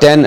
10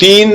3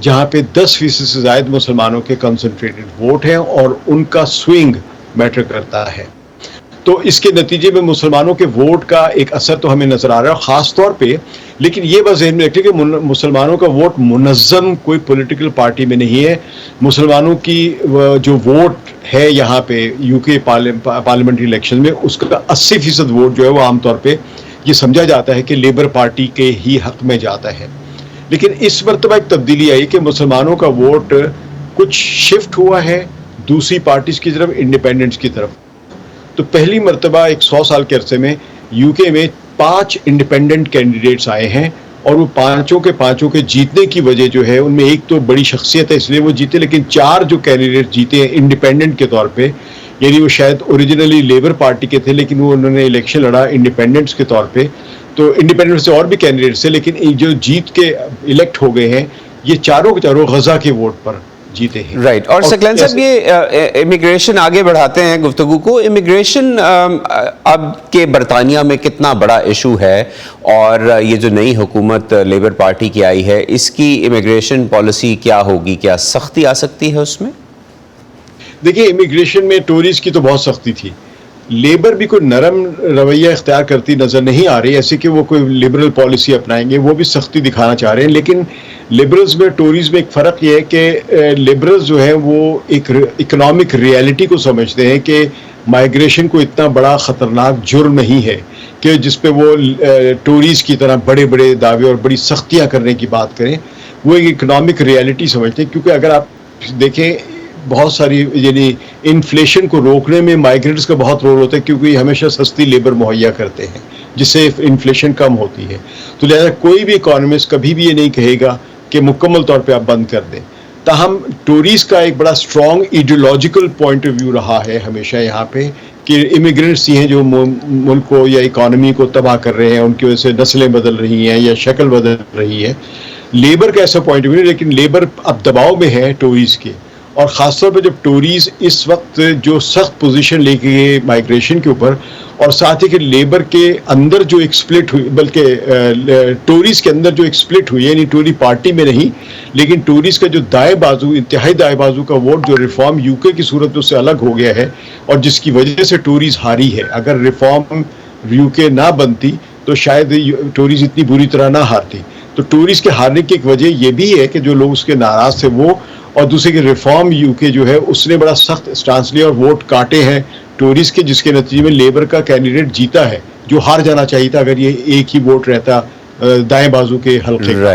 جہاں پہ 10% سے زائد مسلمانوں کے کنسنٹریٹڈ ووٹ ہیں اور ان کا سوئنگ میٹر کرتا ہے. تو اس کے نتیجے میں مسلمانوں کے ووٹ کا ایک اثر تو ہمیں نظر آ رہا ہے خاص طور پہ. لیکن یہ بات ذہن میں رکھیں کہ مسلمانوں کا ووٹ منظم کوئی پولیٹیکل پارٹی میں نہیں ہے. مسلمانوں کی جو ووٹ ہے یہاں پہ یو کے پارلیمنٹری الیکشن میں اس کا 80% ووٹ جو ہے وہ عام طور پہ یہ سمجھا جاتا ہے کہ لیبر پارٹی کے ہی حق میں جاتا ہے. لیکن اس مرتبہ ایک تبدیلی آئی کہ مسلمانوں کا ووٹ کچھ شفٹ ہوا ہے دوسری پارٹیز کی طرف، انڈیپینڈنٹس کی طرف. تو پہلی مرتبہ ایک 100 سال کے عرصے میں یو کے میں 5 انڈیپینڈنٹ کینڈیڈیٹس آئے ہیں اور وہ پانچوں کے جیتنے کی وجہ جو ہے ان میں ایک تو بڑی شخصیت ہے اس لیے وہ جیتے، لیکن 4 جو کینڈیڈیٹ جیتے ہیں انڈیپینڈنٹ کے طور پہ، یعنی وہ شاید اوریجنلی لیبر پارٹی کے تھے لیکن وہ انہوں نے الیکشن لڑا انڈیپینڈنٹس کے طور پہ. تو انڈیپینڈنٹ سے اور بھی کینڈیڈیٹس تھے لیکن جو جیت کے الیکٹ ہو گئے ہیں یہ چاروں کے چاروں غزہ کے ووٹ پر جیتے ہیں. رائٹ. اور سکلین صاحب یہ امیگریشن آگے بڑھاتے ہیں گفتگو کو. امیگریشن اب کے برطانیہ میں کتنا بڑا ایشو ہے اور یہ جو نئی حکومت لیبر پارٹی کی آئی ہے اس کی امیگریشن پالیسی کیا ہوگی؟ کیا سختی آ سکتی ہے اس میں؟ دیکھیے امیگریشن میں ٹوریز کی تو بہت سختی تھی. لیبر بھی کوئی نرم رویہ اختیار کرتی نظر نہیں آ رہی ایسے کہ وہ کوئی لبرل پالیسی اپنائیں گے، وہ بھی سختی دکھانا چاہ رہے ہیں. لیکن لبرلز میں ٹوریز میں ایک فرق یہ ہے کہ لبرلز جو ہیں وہ ایک اکنامک ریالٹی کو سمجھتے ہیں کہ مائیگریشن کو اتنا بڑا خطرناک جرم نہیں ہے کہ جس پہ وہ ٹوریز کی طرح بڑے بڑے دعوے اور بڑی سختیاں کرنے کی بات کریں. وہ ایک اکنامک ریالٹی سمجھتے ہیں کیونکہ اگر آپ دیکھیں بہت ساری یعنی انفلیشن کو روکنے میں مائیگرنٹس کا بہت رول ہوتا ہے کیونکہ یہ ہمیشہ سستی لیبر مہیا کرتے ہیں جس سے انفلیشن کم ہوتی ہے. تو لہذا کوئی بھی اکانومسٹ کبھی بھی یہ نہیں کہے گا کہ مکمل طور پہ آپ بند کر دیں. تاہم ٹوریز کا ایک بڑا strong ideological point of view رہا ہے ہمیشہ یہاں پہ کہ امیگرینٹس ہی ہیں جو ملک کو یا اکانومی کو تباہ کر رہے ہیں، ان کی وجہ سے نسلیں بدل رہی ہیں یا شکل بدل رہی ہے. لیبر کا ایسا پوائنٹ آف ویو نہیں، لیکن لیبر اب دباؤ میں ہے ٹوریز کے. اور خاص طور پہ جب ٹوریز اس وقت جو سخت پوزیشن لے کے گئے مائیگریشن کے اوپر، اور ساتھ ہی کہ لیبر کے اندر جو ایک سپلٹ ہوئی، بلکہ ٹوریز کے اندر جو ایک سپلٹ ہوئی یعنی ٹوری پارٹی میں نہیں لیکن ٹوریز کا جو دائیں بازو انتہائی دائیں بازو کا ووٹ جو ریفارم یو کے کی صورت میں اس سے الگ ہو گیا ہے اور جس کی وجہ سے ٹوریز ہاری ہے. اگر ریفارم یو کے نہ بنتی تو شاید ٹوریز اتنی بری طرح نہ ہارتی. تو ٹوریز کے ہارنے کی ایک وجہ یہ بھی ہے کہ جو لوگ اس کے ناراض تھے وہ، اور دوسرے کہ ریفارم یو کے جو ہے اس نے بڑا سخت اسٹانس لیا اور ووٹ کاٹے ہیں ٹوریز کے، جس کے نتیجے میں لیبر کا کینڈیڈیٹ جیتا ہے جو ہار جانا چاہیے تھا اگر یہ ایک ہی ووٹ رہتا دائیں بازو کے حلقے کا.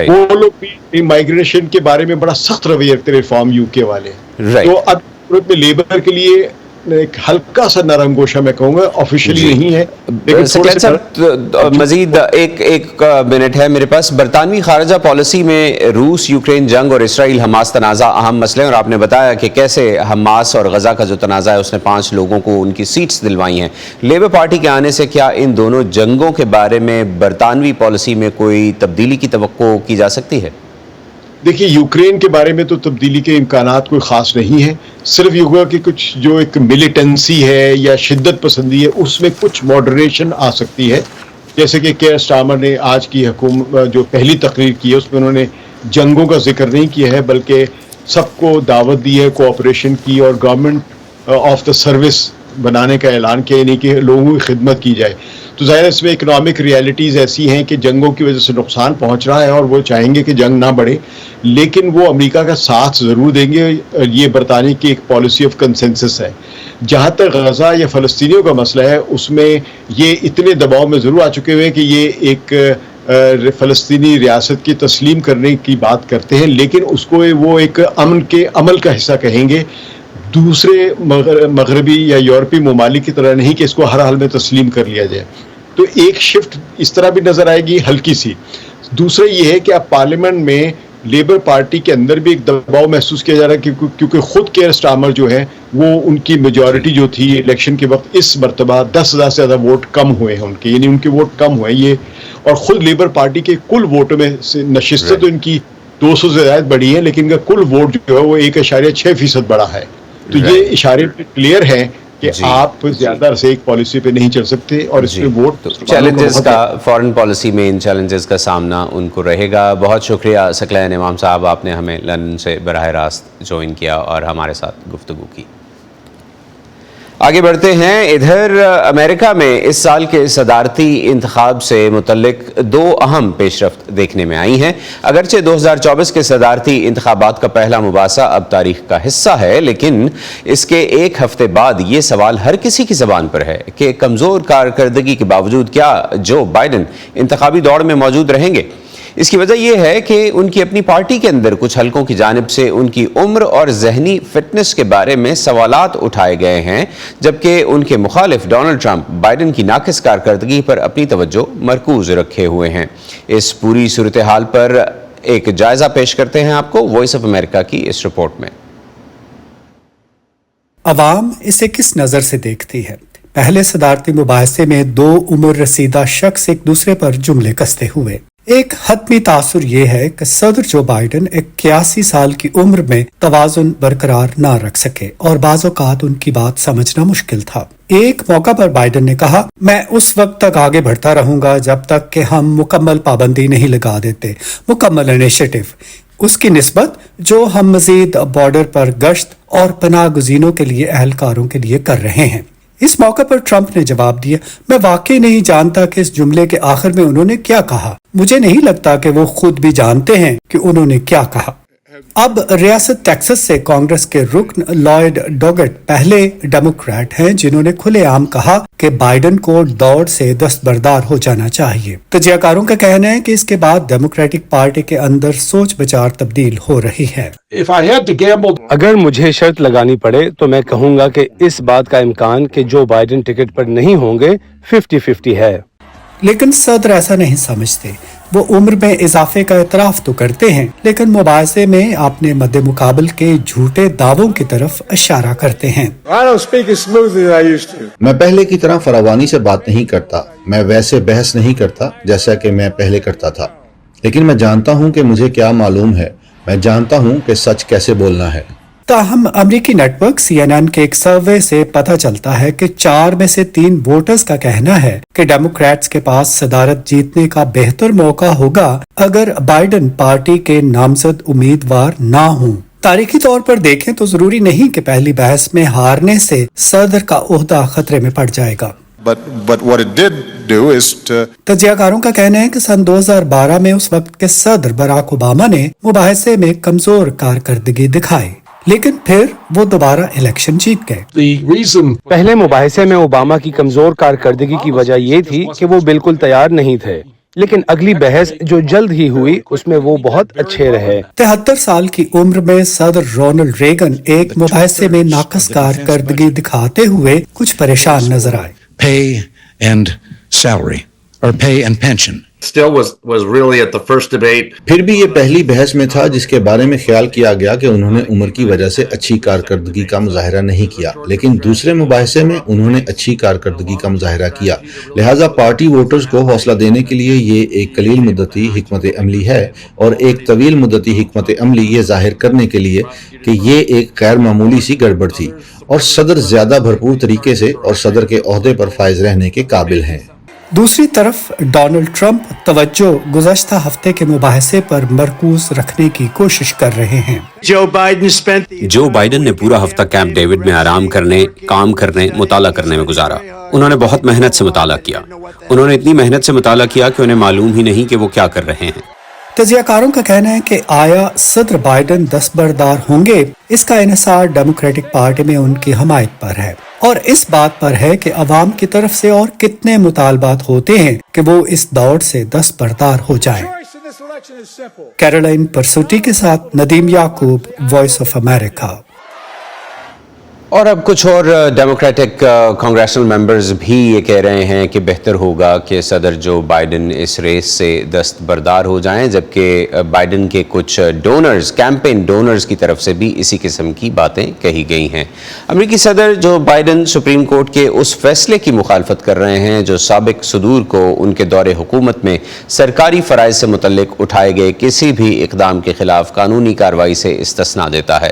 وہ لوگ بھی مائیگریشن کے بارے میں بڑا سخت رویہ رکھتے ریفارم یو کے والے. تو اب میں لیبر کے لیے ایک ہلکا سا نرم گوشہ میں کہوں گا، آفیشلی نہیں ہے لیکن مزید ایک منٹ ہے میرے پاس. برطانوی خارجہ پالیسی میں روس یوکرین جنگ اور اسرائیل حماس تنازع اہم مسئلے ہیں، اور آپ نے بتایا کہ کیسے حماس اور غزہ کا جو تنازع ہے اس نے 5 لوگوں کو ان کی سیٹس دلوائی ہیں. لیبر پارٹی کے آنے سے کیا ان دونوں جنگوں کے بارے میں برطانوی پالیسی میں کوئی تبدیلی کی توقع کی جا سکتی ہے؟ دیکھیے یوکرین کے بارے میں تو تبدیلی کے امکانات کوئی خاص نہیں ہے. صرف یہ ہوا کہ کچھ جو ایک ملیٹنسی ہے یا شدت پسندی ہے اس میں کچھ ماڈریشن آ سکتی ہے. جیسے کہ کیئر سٹارمر نے آج کی حکومت جو پہلی تقریر کی ہے اس میں انہوں نے جنگوں کا ذکر نہیں کیا ہے بلکہ سب کو دعوت دی ہے کوآپریشن کی اور گورنمنٹ آف دا سروس بنانے کا اعلان کیا، یعنی کہ لوگوں کی خدمت کی جائے. تو ظاہر اس میں اکنامک ریالٹیز ایسی ہیں کہ جنگوں کی وجہ سے نقصان پہنچ رہا ہے اور وہ چاہیں گے کہ جنگ نہ بڑھے، لیکن وہ امریکہ کا ساتھ ضرور دیں گے. یہ برطانیہ کی ایک پالیسی آف کنسنسس ہے. جہاں تک غزہ یا فلسطینیوں کا مسئلہ ہے اس میں یہ اتنے دباؤ میں ضرور آ چکے ہوئے ہیں کہ یہ ایک فلسطینی ریاست کی تسلیم کرنے کی بات کرتے ہیں، لیکن اس کو وہ ایک امن کے عمل کا حصہ کہیں گے، دوسرے مغربی یا یورپی ممالک کی طرح نہیں کہ اس کو ہر حال میں تسلیم کر لیا جائے. تو ایک شفٹ اس طرح بھی نظر آئے گی ہلکی سی. دوسرا یہ ہے کہ اب پارلیمنٹ میں لیبر پارٹی کے اندر بھی ایک دباؤ محسوس کیا جا رہا ہے کیونکہ خود کیئر سٹارمر جو ہے وہ ان کی میجورٹی جو تھی الیکشن کے وقت اس مرتبہ 10,000 سے زیادہ ووٹ کم ہوئے ہیں ان کے، یعنی ان کے ووٹ کم ہوئے یہ، اور خود لیبر پارٹی کے کل ووٹوں میں نشستیں تو ان کی 200 سے زائد بڑھی ہیں لیکن ان کا کل ووٹ جو ہے وہ 1.6% بڑھا ہے. تو یہ اشارے کلیئر ہیں کہ جی آپ زیادہ عرصے ایک پالیسی پہ نہیں چل سکتے اور اس جی پہ ووٹ تو چیلنجز کا فارن پالیسی میں ان چیلنجز کا سامنا ان کو رہے گا. بہت شکریہ ثقلین امام صاحب, آپ نے ہمیں لندن سے براہ راست جوائن کیا اور ہمارے ساتھ گفتگو کی. آگے بڑھتے ہیں. ادھر امریکہ میں اس سال کے صدارتی انتخاب سے متعلق دو اہم پیش رفت دیکھنے میں آئی ہیں. اگرچہ 2024 کے صدارتی انتخابات کا پہلا مباحثہ اب تاریخ کا حصہ ہے, لیکن اس کے ایک ہفتے بعد یہ سوال ہر کسی کی زبان پر ہے کہ کمزور کارکردگی کے باوجود کیا جو بائیڈن انتخابی دوڑ میں موجود رہیں گے. اس کی وجہ یہ ہے کہ ان کی اپنی پارٹی کے اندر کچھ حلقوں کی جانب سے ان کی عمر اور ذہنی فٹنس کے بارے میں سوالات اٹھائے گئے ہیں, جبکہ ان کے مخالف ڈونلڈ ٹرمپ بائیڈن کی ناقص کارکردگی پر اپنی توجہ مرکوز رکھے ہوئے ہیں. اس پوری صورتحال پر ایک جائزہ پیش کرتے ہیں آپ کو وائس آف امریکہ کی اس رپورٹ میں. عوام اسے کس نظر سے دیکھتی ہے؟ پہلے صدارتی مباحثے میں دو عمر رسیدہ شخص ایک دوسرے پر جملے کستے ہوئے. ایک حتمی تاثر یہ ہے کہ صدر جو بائیڈن 81 سال کی عمر میں توازن برقرار نہ رکھ سکے اور بعض اوقات ان کی بات سمجھنا مشکل تھا. ایک موقع پر بائیڈن نے کہا, میں اس وقت تک آگے بڑھتا رہوں گا جب تک کہ ہم مکمل پابندی نہیں لگا دیتے, مکمل انیشیٹو, اس کی نسبت جو ہم مزید بارڈر پر گشت اور پناہ گزینوں کے لیے اہلکاروں کے لیے کر رہے ہیں. اس موقع پر ٹرمپ نے جواب دیا, میں واقعی نہیں جانتا کہ اس جملے کے آخر میں انہوں نے کیا کہا. مجھے نہیں لگتا کہ وہ خود بھی جانتے ہیں کہ انہوں نے کیا کہا. اب ریاست ٹیکسس سے کانگریس کے رکن لائڈ ڈوگٹ پہلے ڈیموکریٹ ہیں جنہوں نے کھلے عام کہا کہ بائیڈن کو دوڑ سے دستبردار ہو جانا چاہیے. تجزیہ کاروں کا کہنا ہے کہ اس کے بعد ڈیموکریٹک پارٹی کے اندر سوچ بچار تبدیل ہو رہی ہے. اگر مجھے شرط لگانی پڑے تو میں کہوں گا کہ اس بات کا امکان کہ جو بائیڈن ٹکٹ پر نہیں ہوں گے 50-50 ہے. لیکن صدر ایسا نہیں سمجھتے. وہ عمر میں اضافے کا اعتراف تو کرتے ہیں, لیکن مباحثے میں اپنے مد مقابل کے جھوٹے دعووں کی طرف اشارہ کرتے ہیں. میں پہلے کی طرح فراوانی سے بات نہیں کرتا, میں ویسے بحث نہیں کرتا جیسا کہ میں پہلے کرتا تھا, لیکن میں جانتا ہوں کہ مجھے کیا معلوم ہے, میں جانتا ہوں کہ سچ کیسے بولنا ہے. تاہم امریکی نیٹ ورک CNN کے ایک سروے سے پتہ چلتا ہے کہ 4 میں سے 3 ووٹرز کا کہنا ہے کہ ڈیموکریٹس کے پاس صدارت جیتنے کا بہتر موقع ہوگا اگر بائیڈن پارٹی کے نامزد امیدوار نہ ہوں. تاریخی طور پر دیکھیں تو ضروری نہیں کہ پہلی بحث میں ہارنے سے صدر کا عہدہ خطرے میں پڑ جائے گا. But what it did do is to تجزیہ کاروں کا کہنا ہے کہ سن 2012 میں اس وقت کے صدر براک اوباما نے مباحثے میں کمزور کارکردگی دکھائی, لیکن پھر وہ دوبارہ الیکشن جیت گئے. پہلے مباحثے میں اوباما کی کمزور کارکردگی کی وجہ یہ تھی کہ وہ بالکل تیار نہیں تھے, لیکن اگلی بحث جو جلد ہی ہوئی اس میں وہ بہت اچھے رہے. 73 سال کی عمر میں صدر رونلڈ ریگن ایک مباحثے میں ناقص کارکردگی دکھاتے ہوئے کچھ پریشان نظر آئے. Pay and salary, or pay and pension. Still was really at the first debate. پھر بھی یہ پہلی بحث میں تھا جس کے بارے میں خیال کیا گیا کہ انہوں نے عمر کی وجہ سے اچھی کارکردگی کا مظاہرہ نہیں کیا, لیکن دوسرے مباحثے میں انہوں نے اچھی کارکردگی کا مظاہرہ کیا. لہٰذا پارٹی ووٹرز کو حوصلہ دینے کے لیے یہ ایک قلیل مدتی حکمت عملی ہے, اور ایک طویل مدتی حکمت عملی یہ ظاہر کرنے کے لیے کہ یہ ایک غیر معمولی سی گڑبڑ تھی اور صدر زیادہ بھرپور طریقے سے اور صدر کے عہدے پر فائز رہنے کے قابل ہیں. دوسری طرف ڈونلڈ ٹرمپ توجہ گزشتہ ہفتے کے مباحثے پر مرکوز رکھنے کی کوشش کر رہے ہیں. جو بائیڈن نے پورا ہفتہ کیمپ ڈیوڈ میں آرام کرنے, کام کرنے, مطالعہ کرنے میں گزارا. انہوں نے بہت محنت سے مطالعہ کیا. انہوں نے اتنی محنت سے مطالعہ کیا کہ انہیں معلوم ہی نہیں کہ وہ کیا کر رہے ہیں. تجزیہ کاروں کا کہنا ہے کہ آیا صدر بائیڈن دستبردار ہوں گے, اس کا انحصار ڈیموکریٹک پارٹی میں ان کی حمایت پر ہے, اور اس بات پر ہے کہ عوام کی طرف سے اور کتنے مطالبات ہوتے ہیں کہ وہ اس دوڑ سے دستبردار ہو جائیں. کیرولائن پرسوٹی کے ساتھ ندیم یعقوب, وائس آف امریکہ. اور اب کچھ اور ڈیموکریٹک کانگریشنل ممبرز بھی یہ کہہ رہے ہیں کہ بہتر ہوگا کہ صدر جو بائیڈن اس ریس سے دستبردار ہو جائیں, جبکہ بائیڈن کے کچھ ڈونرز, کیمپین ڈونرز کی طرف سے بھی اسی قسم کی باتیں کہی گئی ہیں. امریکی صدر جو بائیڈن سپریم کورٹ کے اس فیصلے کی مخالفت کر رہے ہیں جو سابق صدور کو ان کے دور حکومت میں سرکاری فرائض سے متعلق اٹھائے گئے کسی بھی اقدام کے خلاف قانونی کارروائی سے استثناء دیتا ہے.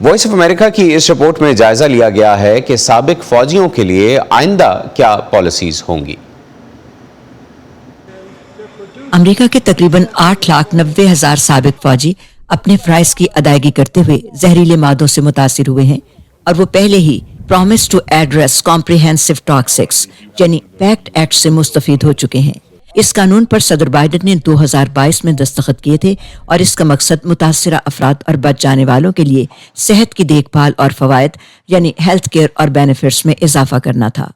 وائس آف امریکہ کی اس رپورٹ میں جائزہ لیا گیا ہے کہ سابق فوجیوں کے لیے آئندہ کیا پالیسیز ہوں گی۔ امریکہ کے تقریباً 8,90,000 سابق فوجی اپنے فرائض کی ادائیگی کرتے ہوئے زہریلے مادوں سے متاثر ہوئے ہیں، اور وہ پہلے ہی پرومس ٹو ایڈریس کمپریہنسو ٹاکسکس یعنی پیکٹ ایکٹ سے مستفید ہو چکے ہیں۔ اس قانون پر صدر بائیڈن نے 2022 میں دستخط کیے تھے، اور اس کا مقصد متاثرہ افراد اور بچ جانے والوں کے لیے صحت کی دیکھ بھال اور فوائد یعنی ہیلتھ کیئر اور بینیفٹس میں اضافہ کرنا تھا۔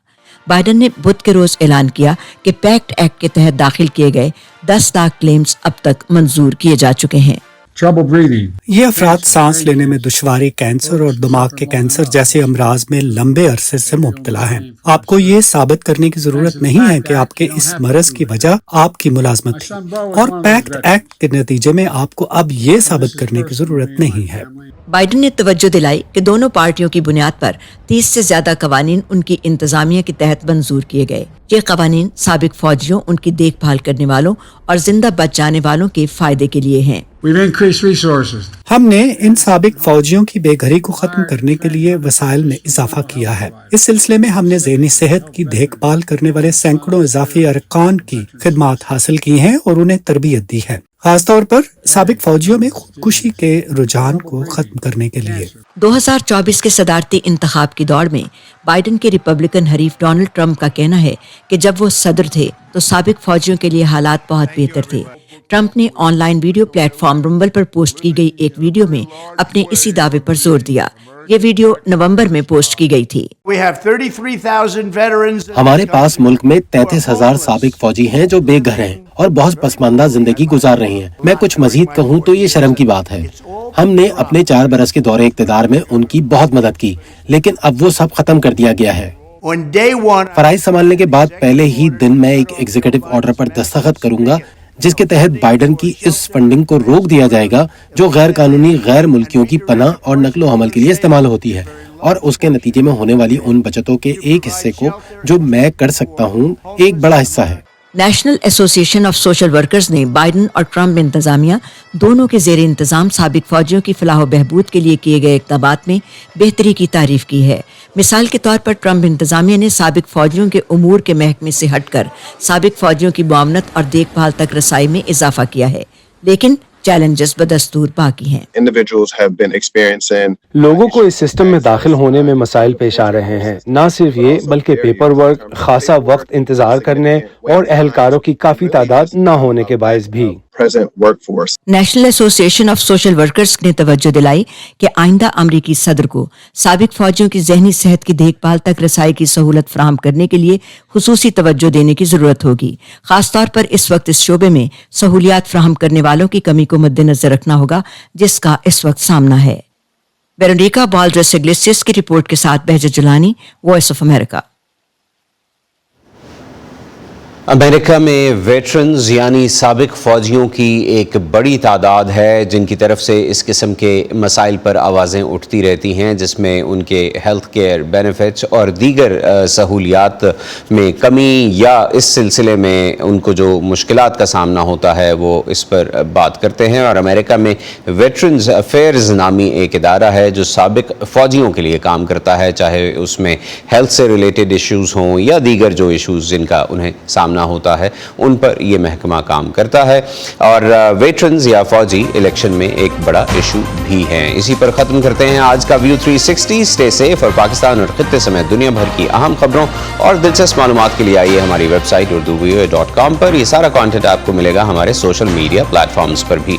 بائیڈن نے بدھ کے روز اعلان کیا کہ پیکٹ ایکٹ کے تحت داخل کیے گئے 10 لاکھ کلیمز اب تک منظور کیے جا چکے ہیں۔ یہ افراد سانس لینے میں دشواری، کینسر اور دماغ کے کینسر جیسے امراض میں لمبے عرصے سے مبتلا ہیں۔ آپ کو یہ ثابت کرنے کی ضرورت نہیں ہے کہ آپ کے اس مرض کی وجہ آپ کی ملازمت تھی، اور پیکٹ ایکٹ کے نتیجے میں آپ کو اب یہ ثابت کرنے کی ضرورت نہیں ہے۔ بائیڈن نے توجہ دلائی کہ دونوں پارٹیوں کی بنیاد پر 30 سے زیادہ قوانین ان کی انتظامیہ کے تحت منظور کیے گئے۔ یہ قوانین سابق فوجیوں، ان کی دیکھ بھال کرنے والوں اور زندہ بچ جانے والوں کے فائدے کے لیے ہیں۔ ہم نے ان سابق فوجیوں کی بے گھری کو ختم کرنے کے لیے وسائل میں اضافہ کیا ہے۔ اس سلسلے میں ہم نے ذہنی صحت کی دیکھ بھال کرنے والے سینکڑوں اضافی ارکان کی خدمات حاصل کی ہیں اور انہیں تربیت دی ہے، خاص طور پر سابق فوجیوں میں خودکشی کے رجحان کو ختم کرنے کے لیے۔ 2024 کے صدارتی انتخاب کی دوڑ میں بائیڈن کے ریپبلکن حریف ڈونلڈ ٹرمپ کا کہنا ہے کہ جب وہ صدر تھے تو سابق فوجیوں کے لیے حالات بہت بہتر تھے۔ ٹرمپ نے online video platform Rumble پر پوسٹ کی گئی ایک ویڈیو میں اپنے اسی دعوے پر زور دیا۔ یہ ویڈیو نومبر میں پوسٹ کی گئی تھی۔ ہمارے پاس ملک میں 33,000 سابق فوجی ہیں جو بے گھر ہیں اور بہت پسماندہ زندگی گزار رہی ہیں۔ میں کچھ مزید کہوں تو یہ شرم کی بات ہے۔ ہم نے اپنے 4 برس کے دور اقتدار میں ان کی بہت مدد کی، لیکن اب وہ سب ختم کر دیا گیا ہے۔ فرائض سنبھالنے کے بعد پہلے ہی دن میں ایک ایگزیکٹو آرڈر پر دستخط کروں گا جس کے تحت بائیڈن کی اس فنڈنگ کو روک دیا جائے گا جو غیر قانونی غیر ملکیوں کی پناہ اور نقل و حمل کے لیے استعمال ہوتی ہے، اور اس کے نتیجے میں ہونے والی ان بچتوں کے ایک حصے کو جو میں کر سکتا ہوں ایک بڑا حصہ ہے۔ نیشنل ایسوسی ایشن آف سوشل ورکرز نے بائیڈن اور ٹرمپ انتظامیہ دونوں کے زیر انتظام سابق فوجیوں کی فلاح و بہبود کے لیے کیے گئے اقدامات میں بہتری کی تعریف کی ہے۔ مثال کے طور پر ٹرمپ انتظامیہ نے سابق فوجیوں کے امور کے محکمے سے ہٹ کر سابق فوجیوں کی معاونت اور دیکھ بھال تک رسائی میں اضافہ کیا ہے، لیکن چیلنجز بدستور باقی ہیں۔ لوگوں کو اس سسٹم میں داخل ہونے میں مسائل پیش آ رہے ہیں۔ نہ صرف یہ بلکہ پیپر ورک، خاصا وقت انتظار کرنے اور اہلکاروں کی کافی تعداد نہ ہونے کے باعث بھی۔ نیشنل ایسوسی ایشن آف سوشل ورکرز نے توجہ دلائی کہ آئندہ امریکی صدر کو سابق فوجیوں کی ذہنی صحت کی دیکھ بھال تک رسائی کی سہولت فراہم کرنے کے لیے خصوصی توجہ دینے کی ضرورت ہوگی، خاص طور پر اس وقت اس شعبے میں سہولیات فراہم کرنے والوں کی کمی کو مد نظر رکھنا ہوگا جس کا اس وقت سامنا ہے۔ ویرونیکا بالڈرس اگلیسیس کی رپورٹ کے ساتھ بہجت جولانی، وائس آف امریکہ۔ امریکہ میں ویٹرنز یعنی سابق فوجیوں کی ایک بڑی تعداد ہے جن کی طرف سے اس قسم کے مسائل پر آوازیں اٹھتی رہتی ہیں، جس میں ان کے ہیلتھ کیئر بینیفٹس اور دیگر سہولیات میں کمی یا اس سلسلے میں ان کو جو مشکلات کا سامنا ہوتا ہے وہ اس پر بات کرتے ہیں۔ اور امریکہ میں ویٹرنز افیئرز نامی ایک ادارہ ہے جو سابق فوجیوں کے لیے کام کرتا ہے، چاہے اس میں ہیلتھ سے ریلیٹڈ ایشوز ہوں یا دیگر جو ایشوز جن کا انہیں سامنا ہوتا ہے ان پر یہ محکمہ کام کرتا ہے، اور ویٹرنز یا فوجی الیکشن میں ایک بڑا ایشو بھی ہیں۔ اسی پر ختم کرتے ہیں آج کا ویو 360۔ اسٹے سیف، اور پاکستان اور خطے سمیت دنیا بھر کی اہم خبروں اور دلچسپ معلومات کے لیے آئیے ہماری ویب سائٹ urduvoa.com پر۔ یہ سارا کانٹینٹ آپ کو ملے گا ہمارے سوشل میڈیا پلیٹ فارمز پر بھی،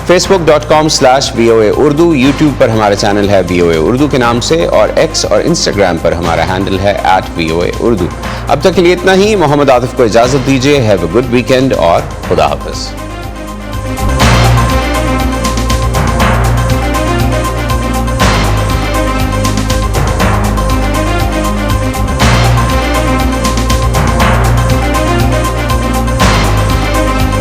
facebook.com/VOA Urdu، یوٹیوب پر ہمارا چینل ہے VOA Urdu کے نام سے، اور ایکس اور انسٹاگرام پر ہمارا ہینڈل ہے @VOA Urdu۔ اب تک کے لیے اتنا ہی، محمد عاطف کو اجازت دیجیے۔ ہیو اے گڈ ویکینڈ اور خدا حافظ۔